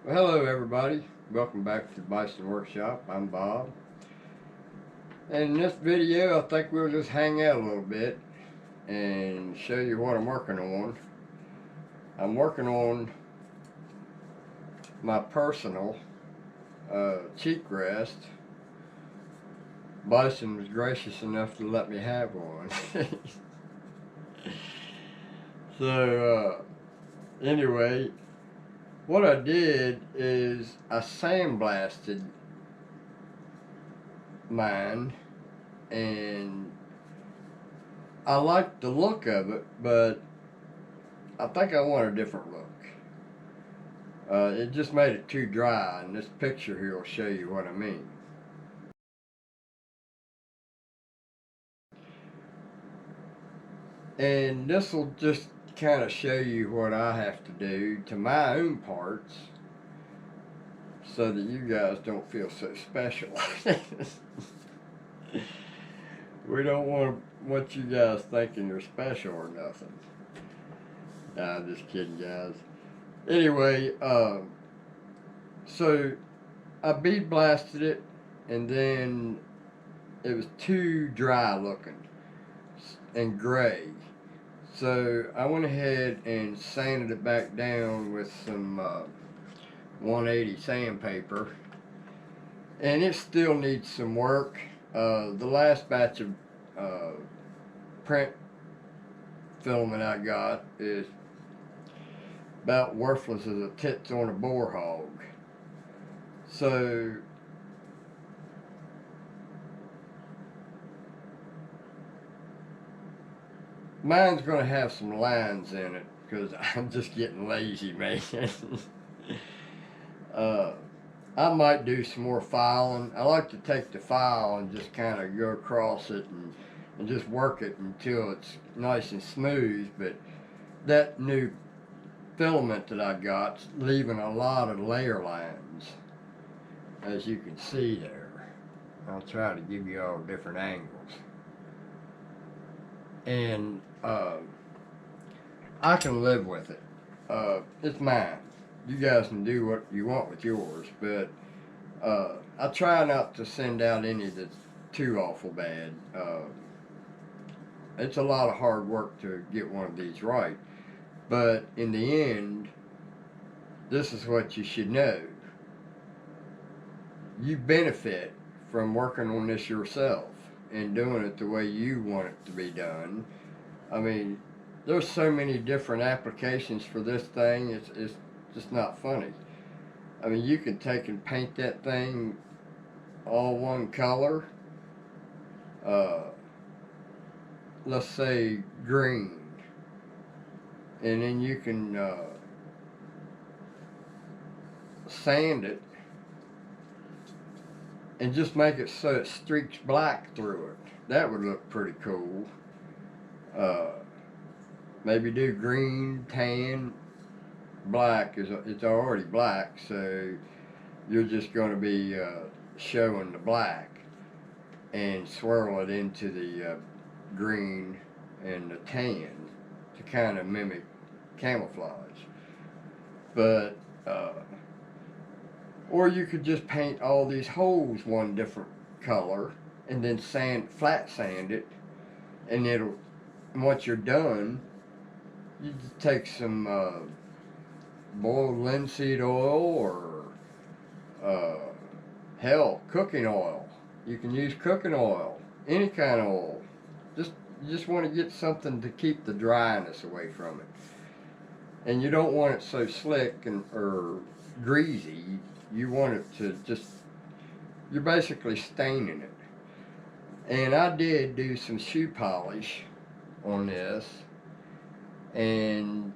Well, hello everybody. Welcome back to the Bison Workshop. I'm Bob. And in this video, I think we'll just hang out a little bit and show you what I'm working on. I'm working on my personal cheek rest. Bison was gracious enough to let me have one. So, anyway, what I did is I sandblasted mine, and I like the look of it, but I think I want a different look. It just made it too dry, and this picture here will show you what I mean. And this will just kind of show you what I have to do to my own parts so that you guys don't feel so special. We don't want you guys thinking you're special or nothing. Nah, I'm just kidding, guys. Anyway, so I bead blasted it, and then it was too dry looking and gray. So I went ahead and sanded it back down with some 180 sandpaper, and it still needs some work. The last batch of print filament I got is about worthless as a tits on a boar hog. So mine's going to have some lines in it because I'm just getting lazy, man. I might do some more filing. I like to take the file and just kind of go across it and just work it until it's nice and smooth. But that new filament that I got's leaving a lot of layer lines, as you can see there. I'll try to give you all different angles. And I can live with it. It's mine. You guys can do what you want with yours, but I try not to send out any that's too awful bad. It's a lot of hard work to get one of these right, but in the end, this is what you should know. You benefit from working on this yourself and doing it the way you want it to be done. I mean, there's so many different applications for this thing, it's just not funny. I mean, you can take and paint that thing all one color. Let's say green. And then you can sand it and just make it so it streaks black through it. That would look pretty cool. Maybe do green, tan, black. It's already black, so you're just going to be showing the black and swirl it into the green and the tan to kind of mimic camouflage. But or you could just paint all these holes one different color and then flat sand it, and once you're done, you just take some boiled linseed oil or hell, cooking oil. You can use cooking oil, any kind of oil. You just want to get something to keep the dryness away from it, and you don't want it so slick or greasy. You want it to you're basically staining it. And I did do some shoe polish on this, and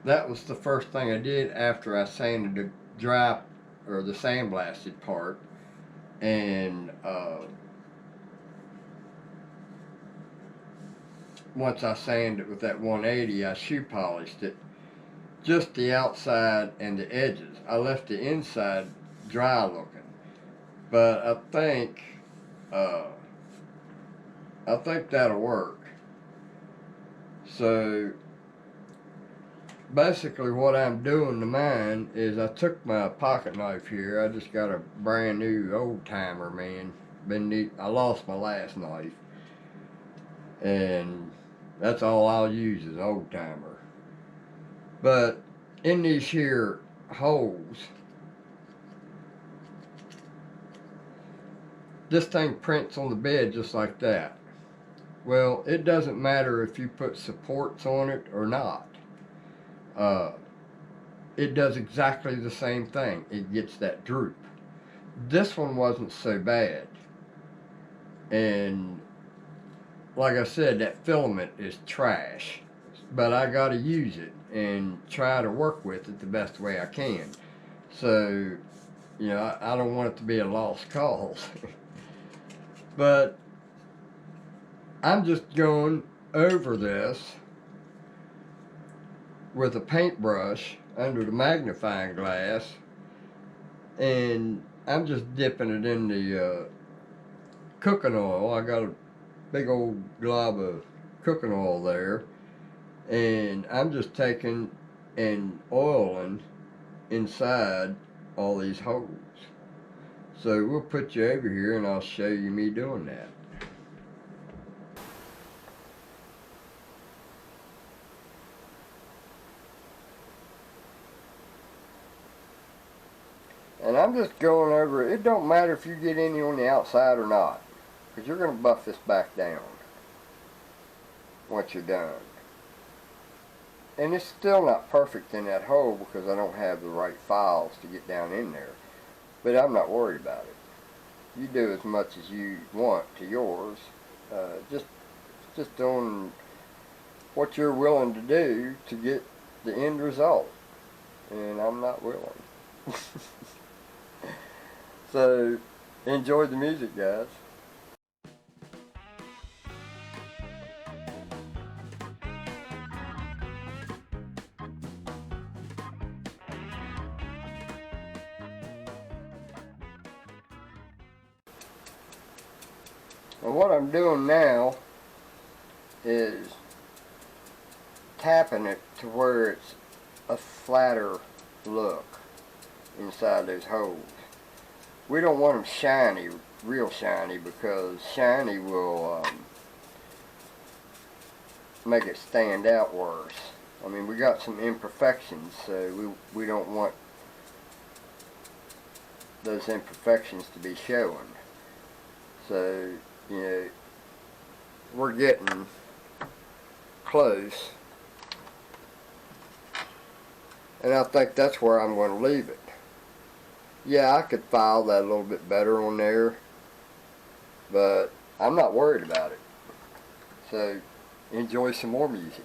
that was the first thing I did after I sanded the dry or the sandblasted part. And once I sanded it with that 180, I shoe polished it, just the outside and the edges. I left the inside dry looking, but I think that'll work. So basically what I'm doing to mine is I took my pocket knife here. I just got a brand new old timer, man. I lost my last knife, and that's all I'll use is old timer. But in these here holes, this thing prints on the bed just like that. Well, it doesn't matter if you put supports on it or not. Uh, it does exactly the same thing. It gets that droop. This one wasn't so bad. And like I said, that filament is trash. But I gotta use it and try to work with it the best way I can. So, I don't want it to be a lost cause. But I'm just going over this with a paintbrush under the magnifying glass, and I'm just dipping it in the cooking oil. I got a big old glob of cooking oil there, and I'm just taking and oiling inside all these holes. So we'll put you over here and I'll show you me doing that. And I'm just going over it. It don't matter if you get any on the outside or not, because you're going to buff this back down once you're done. And it's still not perfect in that hole because I don't have the right files to get down in there. But I'm not worried about it. You do as much as you want to yours. Just doing what you're willing to do to get the end result. And I'm not willing. So, enjoy the music, guys. And what I'm doing now is tapping it to where it's a flatter look inside those holes. We don't want them shiny, real shiny, because shiny will make it stand out worse. I mean, we got some imperfections, so we don't want those imperfections to be showing. So, we're getting close, and I think that's where I'm going to leave it. Yeah, I could file that a little bit better on there, but I'm not worried about it. So, enjoy some more music.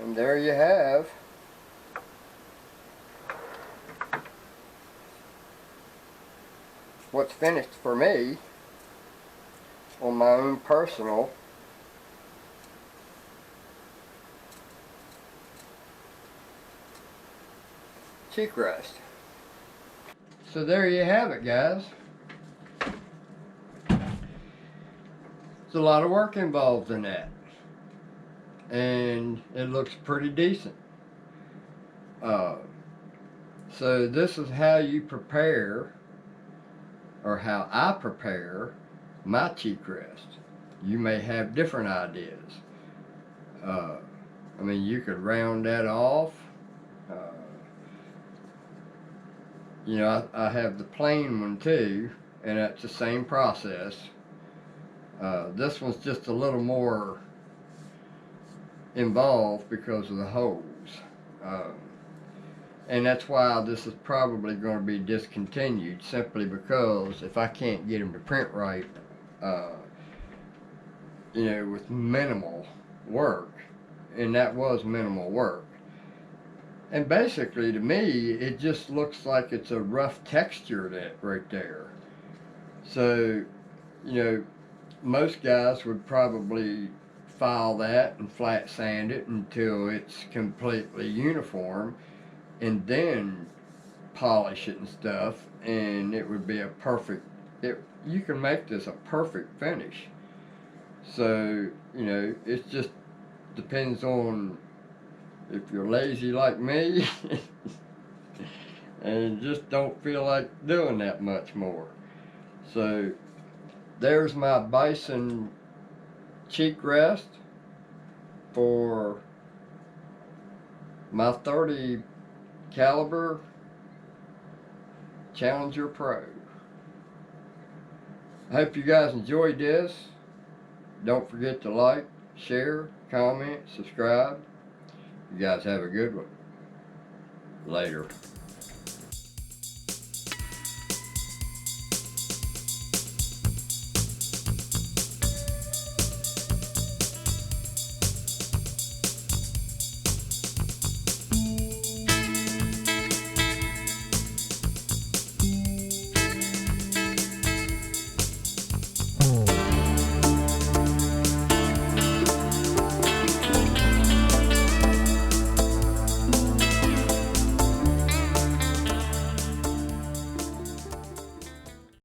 And there you have what's finished for me on my own personal cheek rest. So there you have it, guys. There's a lot of work involved in that, and it looks pretty decent. So this is how you prepare, or how I prepare my cheek rest. You may have different ideas. I mean, you could round that off. you know, I have the plain one too, and that's the same process. This one's just a little more involved because of the holes. Um, and that's why this is probably going to be discontinued, simply because if I can't get them to print right, uh, you know, with minimal work, and that was minimal work. And basically, to me, it just looks like it's a rough texture that right there. So, you know, most guys would probably file that and flat sand it until it's completely uniform, and then polish it and stuff, and it would be a perfect. You can make this a perfect finish. So, you know, it just depends on if you're lazy like me and just don't feel like doing that much more. So there's my bison cheek rest for my 30 caliber Challenger Pro. I hope you guys enjoyed this. Don't forget to like, share, comment, subscribe. You guys have a good one. Later.